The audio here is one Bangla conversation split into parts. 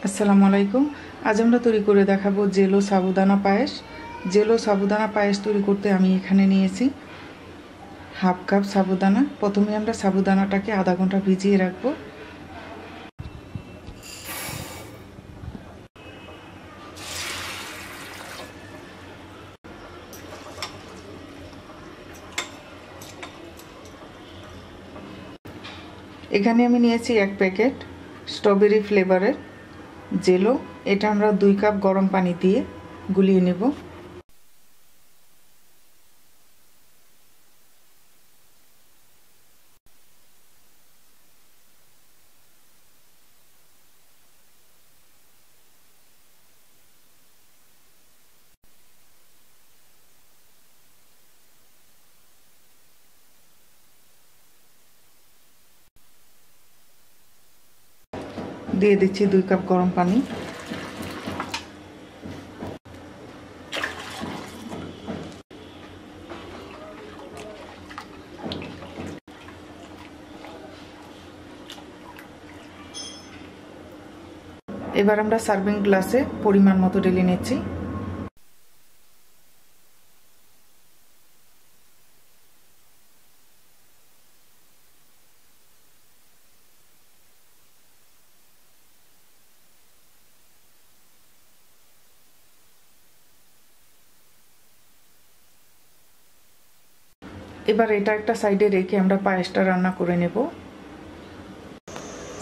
আসসালামু আলাইকুম। আজ আমরা তৈরি করে দেখাবো জেলো সাবুদানা পায়েস। জেলো সাবুদানা পায়েস তৈরি করতে আমি এখানে নিয়েছি হাফ কাপ সাবুদানা। প্রথমে আমরা সাবুদানাটাকে আধা ঘন্টা ভিজিয়ে রাখবো। এখানে আমি নিয়েছি 1 প্যাকেট স্ট্রবেরি ফ্লেভারের জেলো। এটা আমরা 2 কাপ গরম পানি দিয়ে গুলিয়ে নেব। দিয়ে দিচ্ছি 2 কাপ গরম পানি। এবার আমরা সার্ভিং গ্লাসে পরিমাণ মতো ঢেলে নিচ্ছি। এবার এটা একটা সাইডে রেখে আমরা পায়েসটা রান্না করে নেব।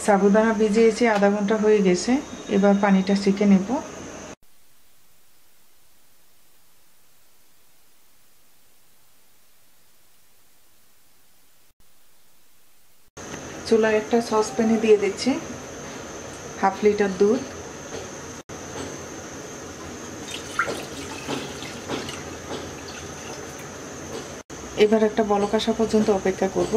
সাবুদানা ভিজিয়েছি, আধা ঘন্টা হয়ে গেছে। এবার পানিটা সেঁকে নেব। চুলায় একটা সসপ্যানে দিয়ে দিচ্ছি হাফ লিটার দুধ। এবার একটা বলক আসা পর্যন্ত অপেক্ষা করব।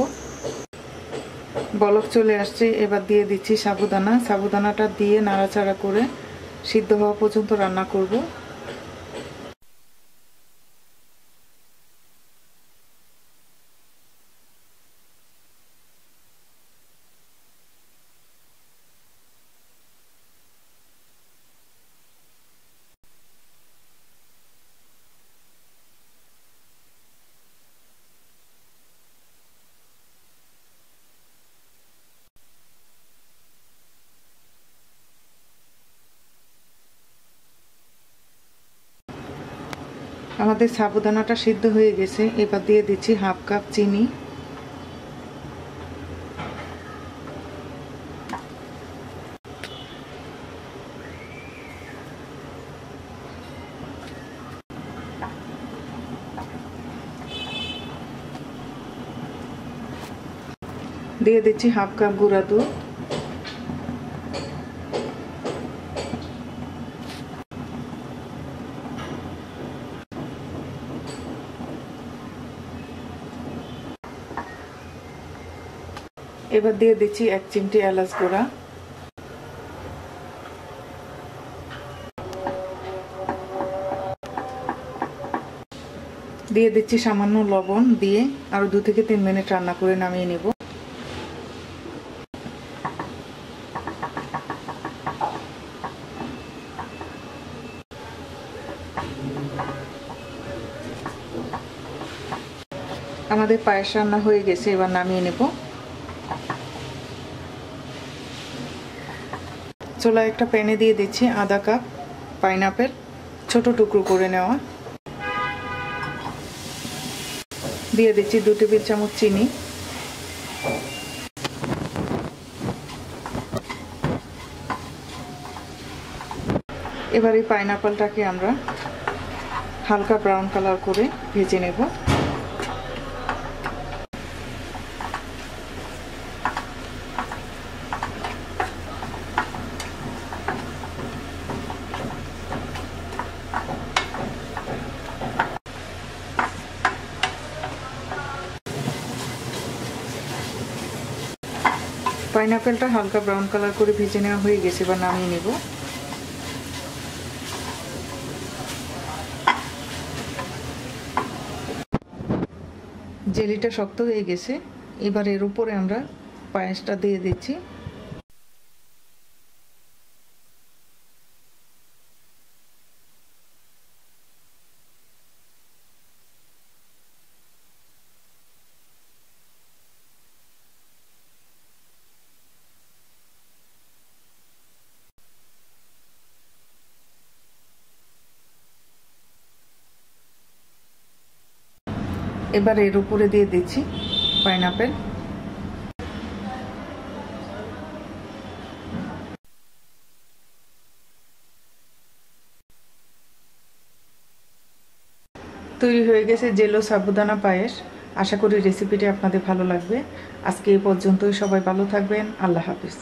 বলক চলে আসছে, এবার দিয়ে দিচ্ছি সাবুদানা। সাবুদানাটা দিয়ে নাড়াচাড়া করে সিদ্ধ হওয়া পর্যন্ত রান্না করব। আমাদের সাবুদানাটা সিদ্ধ হয়ে গেছে। এবার দিয়ে দিচ্ছি হাফ কাপ চিনি। দিয়ে দিচ্ছি হাফ কাপ গুঁড়া দুধ। এবার দিয়ে দিচ্ছি 1 চিমটি এলাচ গুঁড়া। দিয়ে দিচ্ছি সামান্য লবণ। দিয়ে আরো 2 থেকে 3 মিনিট রান্না করে নামিয়ে নেব। আমাদের পায়েস রান্না হয়ে গেছে, এবার নামিয়ে নেব। চুলায় একটা প্যানে দিয়ে দিচ্ছি আধা কাপ পাইনাপেল, ছোট টুকরো করে নেওয়া। দিয়ে দিচ্ছি 2 টেবিল চামচ চিনি। এবার এই পাইনাপেলটাকে আমরা হালকা ব্রাউন কালার করে ভেজে নেব। পাইনাপেলটা হালকা ব্রাউন কালার করে ভেজে নেওয়া হয়ে গেছে, এবার নামিয়ে নেব। জেলিটা শক্ত হয়ে গেছে, এবার এর উপরে আমরা পায়েসটা দিয়ে দিচ্ছি। এবার এর উপরে দিয়ে দিচ্ছি পাইনাপেল। তৈরি হয়ে গেছে জেলো সাবুদানা পায়েস। আশা করি রেসিপিটি আপনাদের ভালো লাগবে। আজকে এই পর্যন্তই। সবাই ভালো থাকবেন। আল্লাহ হাফিজ।